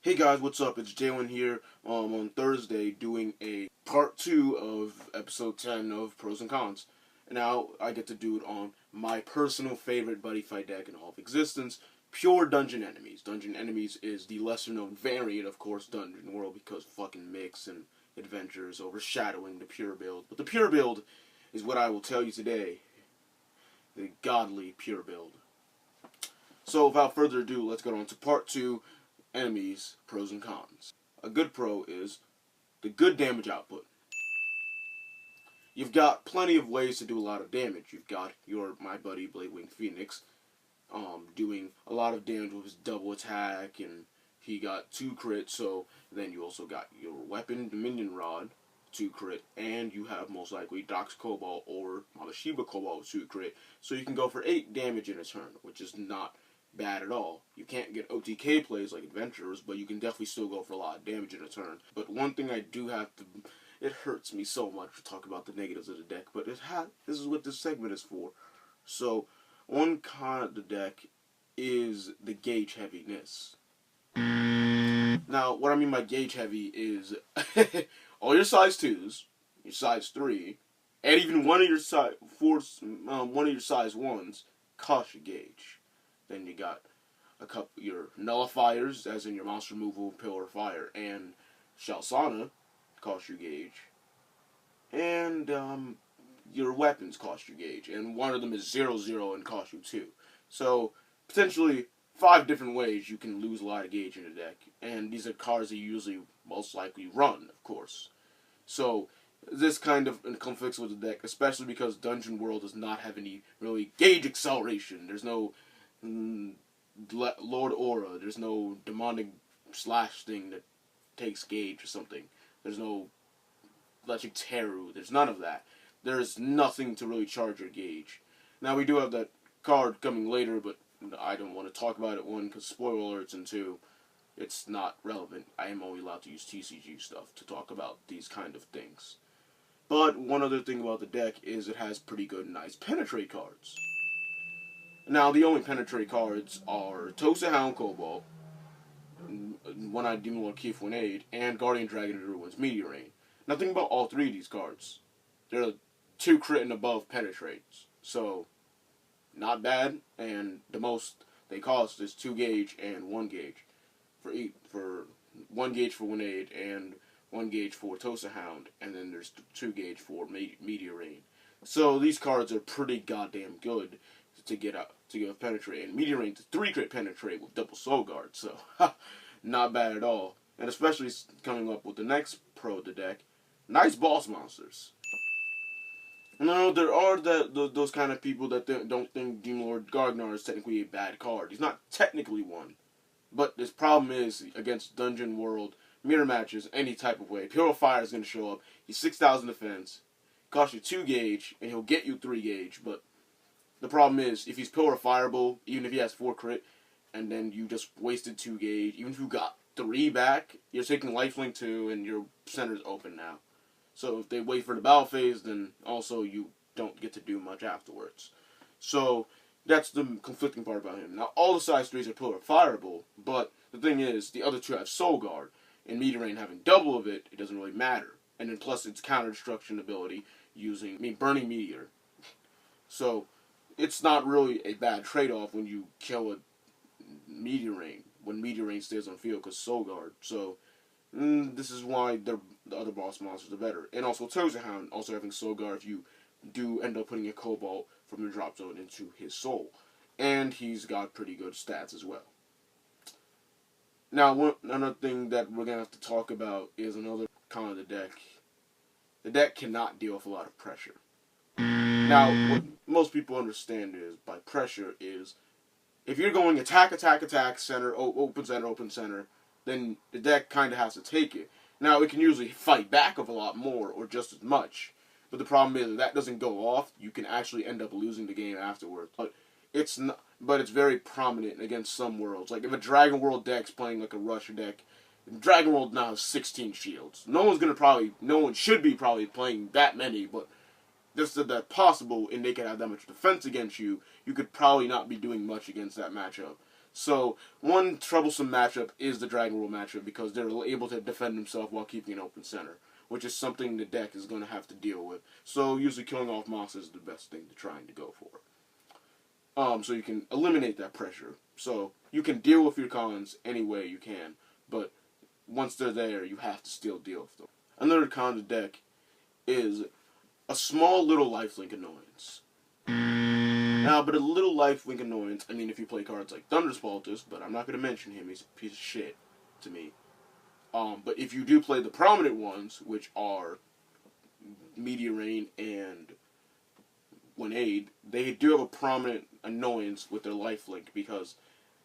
Hey guys, what's up? It's Jalen here on Thursday doing a part 2 of episode 10 of Pros and Cons. And now I get to do it on my personal favorite buddy fight deck in all of existence, Pure Dungeon Enemies. Dungeon Enemies is the lesser known variant, of course, Dungeon World, because fucking Mix and Adventures overshadowing the Pure build. But the Pure build is what I will tell you today. The godly Pure build. So without further ado, let's go on to part 2. Enemies, pros and cons. A good pro is the good damage output. You've got plenty of ways to do a lot of damage. You've got my buddy Bladewing Phoenix doing a lot of damage with his double attack, and he got 2 crit, so then you also got your weapon Dominion Rod, 2 crit, and you have most likely Dox Cobalt or Malashiba Cobalt with 2 crit, so you can go for 8 damage in a turn, which is not bad at all. You can't get OTK plays like Adventurers, but you can definitely still go for a lot of damage in a turn. But one thing I do have to... It hurts me so much to talk about the negatives of the deck, but this is what this segment is for. So, one con of the deck is the gauge heaviness. Now, what I mean by gauge heavy is all your size 2s, your size 3, and even one of your size 1s cost you gauge. Then you got a couple your nullifiers, as in your monster removal, Pillar of Fire, and Shalsana cost you gauge, and your weapons cost you gauge, and one of them is 0/0 and cost you 2. So potentially 5 different ways you can lose a lot of gauge in a deck, and these are cards that you usually most likely run, of course. So this kind of conflicts with the deck, especially because Dungeon World does not have any really gauge acceleration. There's no Lord Aura, there's no demonic slash thing that takes gauge or something. There's no Electric Teru, there's none of that. There's nothing to really charge your gauge. Now we do have that card coming later, but I don't want to talk about it, 1, because spoiler alerts, and 2, it's not relevant. I am only allowed to use TCG stuff to talk about these kind of things. But one other thing about the deck is it has pretty good, nice penetrate cards. Now, the only penetrate cards are Tosa Hound Cobalt, One-Eyed Demon Lord Keith Winade, and Guardian Dragon of the Ruins Meteor Rain. Now, think about all 3 of these cards. They're 2 crit and above penetrates. So, not bad, and the most they cost is 2 gauge and 1 gauge. For 1 gauge for Winade and 1 gauge for Tosa Hound, and then there's 2 gauge for Meteor Rain. So, these cards are pretty goddamn good to get penetrate, and Meteor Rain to 3 crit penetrate with double soul guard, so not bad at all. And especially coming up with the next pro of the deck, nice boss monsters. Now there are those kind of people that don't think Demon Lord Gargnar is technically a bad card. He's not technically one, but this problem is against Dungeon World mirror matches any type of way. Pillar of Fire is going to show up. He's 6,000 defense, costs you 2 gauge, and he'll get you 3 gauge, but the problem is, if he's Pillar Fireable, even if he has 4 crit, and then you just wasted 2 gauge, even if you got 3 back, you're taking lifelink 2, and your center's open now. So if they wait for the battle phase, then also you don't get to do much afterwards. So that's the conflicting part about him. Now, all the size 3s are Pillar Fireable, but the thing is, the other 2 have Soul Guard, and Meteor Rain having double of it doesn't really matter. And then plus its counter-destruction ability Burning Meteor. So it's not really a bad trade-off when you kill a Meteor Rain, when Meteor Rain stays on field, because Soul Guard. So, this is why the other boss monsters are better. And also, Tosa Hound, also having Soul Guard, if you do end up putting a Cobalt from your drop zone into his soul. And he's got pretty good stats as well. Now, another thing that we're going to have to talk about is another con of the deck. The deck cannot deal with a lot of pressure. Now, what most people understand is, by pressure, is if you're going attack, center, open center, then the deck kind of has to take it. Now, it can usually fight back of a lot more, or just as much. But the problem is, if that doesn't go off, you can actually end up losing the game afterwards. But it's very prominent against some worlds. Like, if a Dragon World deck's playing like a Rush deck, Dragon World now has 16 shields. No one should be probably playing that many, but just that possible, and they could have that much defense against you, you could probably not be doing much against that matchup. So one troublesome matchup is the Dragon Rule matchup because they're able to defend themselves while keeping an open center, which is something the deck is going to have to deal with. So usually killing off monsters is the best thing to trying to go for. So you can eliminate that pressure. So you can deal with your cons any way you can, but once they're there, you have to still deal with them. Another con of the deck is a small little lifelink annoyance. Now, but a little lifelink annoyance, I mean, if you play cards like Thunderspaltus, but I'm not going to mention him, he's a piece of shit to me. But if you do play the prominent ones, which are Meteor Rain and Grenade, they do have a prominent annoyance with their lifelink because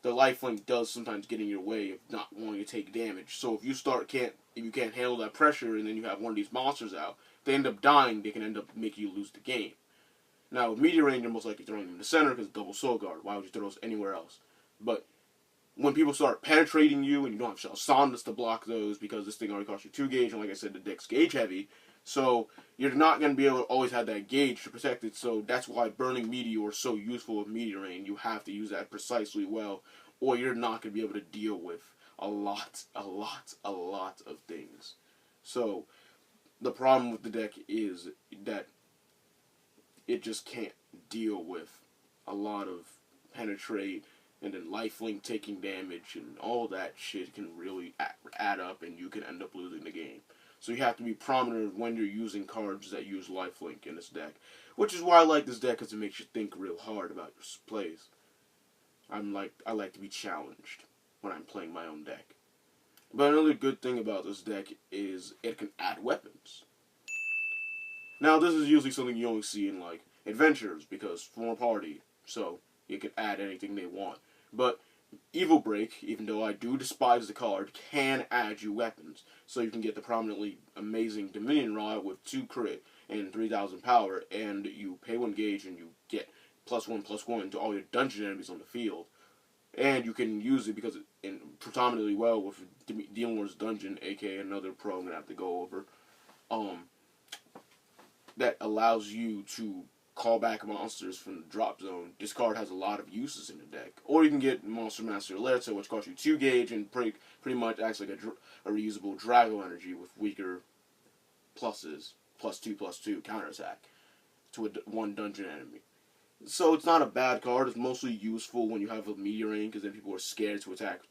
the lifelink does sometimes get in your way of not wanting to take damage. So if you if you can't handle that pressure and then you have one of these monsters out, they end up dying, they can end up making you lose the game. Now with Meteor Rain, you're most likely throwing them in the center because it's double Soul Guard. Why would you throw those anywhere else? But when people start penetrating you and you don't have Shalsondas to block those because this thing already costs you 2 gauge, and like I said, the deck's gauge heavy, so you're not going to be able to always have that gauge to protect it. So that's why Burning Meteor is so useful with Meteor Rain. You have to use that precisely well, or you're not going to be able to deal with a lot of things. So the problem with the deck is that it just can't deal with a lot of penetrate, and then lifelink taking damage, and all that shit can really add up, and you can end up losing the game. So you have to be prominent when you're using cards that use lifelink in this deck, which is why I like this deck, because it makes you think real hard about your plays. I like to be challenged when I'm playing my own deck. But another good thing about this deck is it can add weapons. Now this is usually something you only see in like adventures because form a party, so you can add anything they want. But Evil Break, even though I do despise the card, can add you weapons. So you can get the prominently amazing Dominion Rod with 2 crit and 3000 power, and you pay 1 gauge and you get +1/+1 to all your dungeon enemies on the field. And you can use it because it predominantly well with Demon Lord's Dungeon, aka another pro I'm going to have to go over, that allows you to call back monsters from the drop zone. This card has a lot of uses in the deck. Or you can get Monster Master Alerta, which costs you 2 gauge and pretty much acts like a reusable Drago energy with weaker pluses, +2/+2 counterattack to one dungeon enemy. So it's not a bad card. It's mostly useful when you have a Meteor Rain, because then people are scared to attack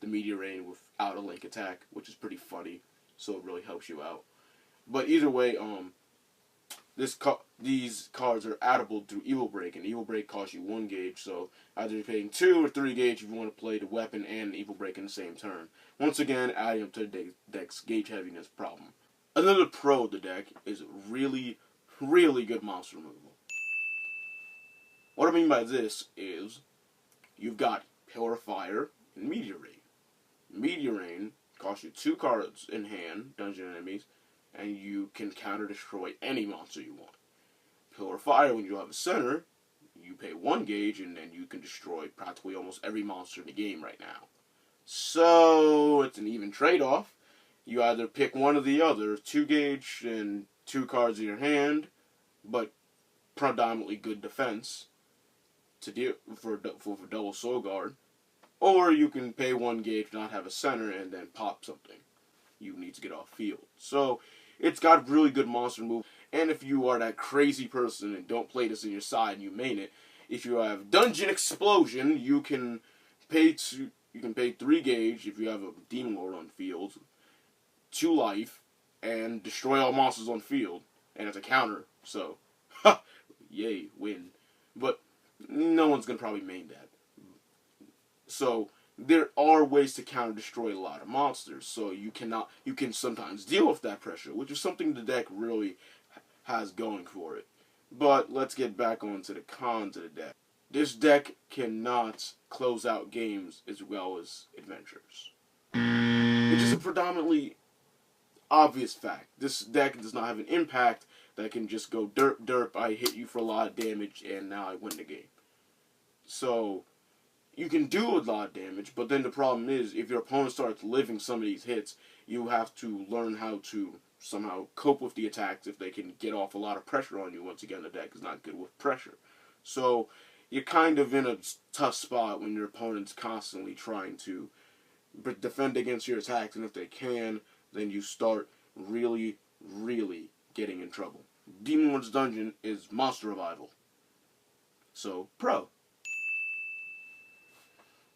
the Meteor Rain without a link attack, which is pretty funny. So it really helps you out. But either way, these cards are addable through Evil Break, and Evil Break costs you 1 gauge, so either you're paying 2 or 3 gauge if you want to play the weapon and Evil Break in the same turn. Once again, adding up to the deck's gauge heaviness problem. Another pro of the deck is really good monster removal. What I mean by this is, you've got Pillar of Fire and Meteor Rain. Meteor Rain costs you 2 cards in hand, dungeon enemies, and you can counter-destroy any monster you want. Pillar of Fire, when you have a center, you pay 1 gauge, and then you can destroy practically almost every monster in the game right now. So, it's an even trade-off. You either pick one or the other, 2 gauge and 2 cards in your hand, but predominantly good defense to deal for double Soul Guard, or you can pay 1 gauge, not have a center, and then pop something you need to get off field. So it's got really good monster move. And if you are that crazy person and don't play this in your side and you main it, if you have Dungeon Explosion, you can pay 3 gauge if you have a Demon Lord on field, 2 life, and destroy all monsters on field. And it's a counter, so yay, win. But no one's gonna probably main that. So there are ways to counter-destroy a lot of monsters, so you can sometimes deal with that pressure, which is something the deck really has going for it. But let's get back onto the cons of the deck. This deck cannot close out games as well as adventures, which is a predominantly obvious fact. This deck does not have an impact that can just go derp derp, I hit you for a lot of damage, and now I win the game. So you can do a lot of damage, but then the problem is, if your opponent starts living some of these hits, you have to learn how to somehow cope with the attacks if they can get off a lot of pressure on you. Once again, the deck is not good with pressure. So you're kind of in a tough spot when your opponent's constantly trying to defend against your attacks, and if they can, then you start really, really getting in trouble. Demon Lord's Dungeon is monster revival. So, pro.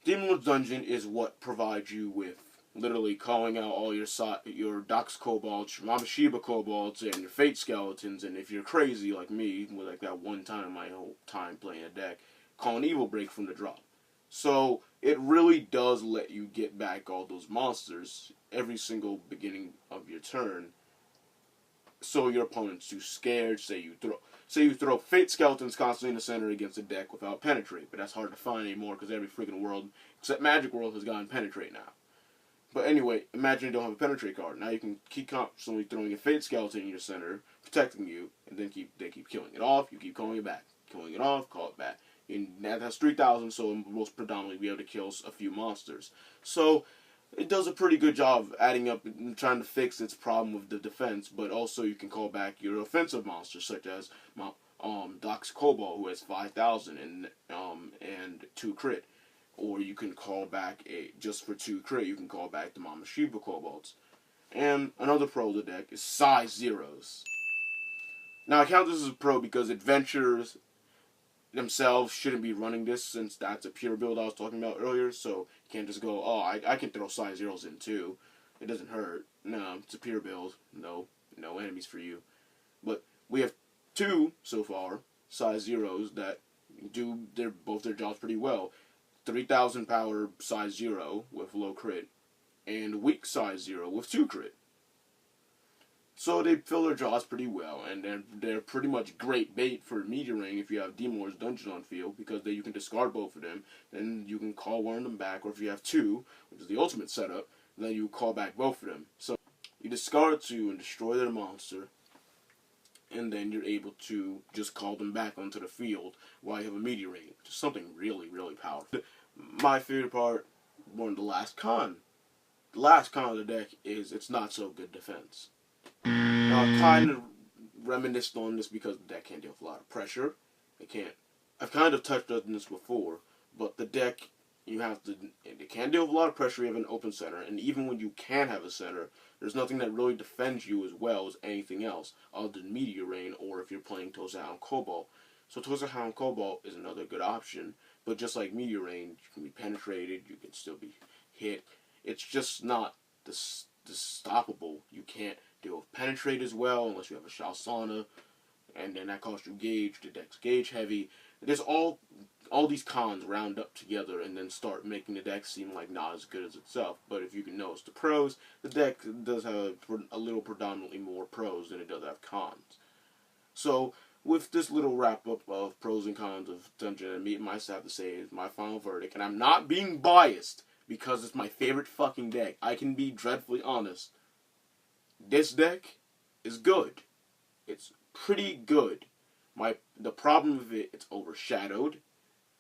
Demon Lord's Dungeon is what provides you with literally calling out all your Dox Kobolds, your Mama Shiba Kobolds, and your Fate Skeletons, and if you're crazy like me, with like that one time in my whole time playing a deck, calling Evil Break from the drop. So, it really does let you get back all those monsters every single beginning of your turn, so your opponent's too scared. Say you throw Fate Skeletons constantly in the center against a deck without Penetrate, but that's hard to find anymore because every freaking world, except Magic World, has gotten Penetrate now. But anyway, imagine you don't have a Penetrate card. Now you can keep constantly throwing a Fate Skeleton in your center, protecting you, and then they keep killing it off. You keep calling it back, killing it off, call it back. And that has 3,000, so most predominantly be able to kill a few monsters. So it does a pretty good job of adding up and trying to fix its problem with the defense, but also you can call back your offensive monsters, such as Dox Kobold, who has 5,000 and 2 crit. Or you can call back, just for 2 crit, you can call back the Mama Shiba Kobolds. And another pro of the deck is size zeros. Now I count this as a pro because adventurers themselves shouldn't be running this, since that's a pure build I was talking about earlier, so you can't just go, oh, I can throw size zeros in too. It doesn't hurt. No, it's a pure build. No enemies for you. But we have 2 so far, size zeros, that do both their jobs pretty well. 3,000 power size 0 with low crit, and weak size 0 with 2 crit. So they fill their jaws pretty well, and they're pretty much great bait for Meteor Ring if you have Demon Lord's Dungeon on field, because then you can discard both of them, then you can call one of them back, or if you have 2, which is the ultimate setup, then you call back both of them. So you discard 2 and destroy their monster, and then you're able to just call them back onto the field while you have a Meteor Ring, which is something really, really powerful. My favorite part, one of the last con. The last con of the deck is it's not so good defense. Now, I've kind of reminisced on this because the deck can't deal with a lot of pressure. I've kind of touched on this before, but the deck, it can deal with a lot of pressure. You have an open center, and even when you can have a center, there's nothing that really defends you as well as anything else other than Meteor Rain, or if you're playing Tozahound Cobalt. So Tozahound Cobalt is another good option, but just like Meteor Rain, you can be penetrated, you can still be hit. It's just not stoppable. You can't deal with Penetrate as well unless you have a Shalsana, and then that costs you Gauge. The deck's Gauge heavy. There's all these cons round up together and then start making the deck seem like not as good as itself. But if you can notice the pros, the deck does have a little predominantly more pros than it does have cons. So with this little wrap up of pros and cons of Dungeon, and me and myself have to say is my final verdict, and I'm not being biased because it's my favorite fucking deck. I can be dreadfully honest. This deck is good. It's pretty good. The problem with it's overshadowed,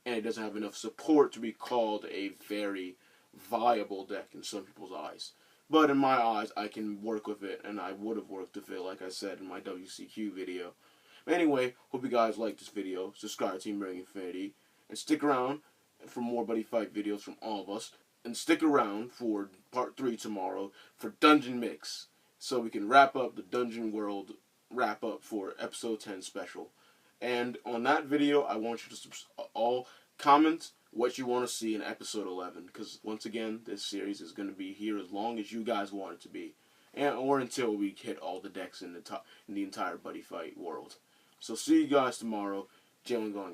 and it doesn't have enough support to be called a very viable deck in some people's eyes. But in my eyes, I can work with it, and I would have worked with it, like I said in my WCQ video. Anyway, hope you guys liked this video. Subscribe to Team Ring Infinity, and stick around for more Buddy Fight videos from all of us. And stick around for part 3 tomorrow for Dungeon Mix, so we can wrap up the Dungeon World wrap up for episode 10 special. And on that video, I want you to all comment what you want to see in episode 11, because once again, this series is going to be here as long as you guys want it to be, or until we hit all the decks in the entire Buddy Fight world. So see you guys tomorrow. Jalen going out.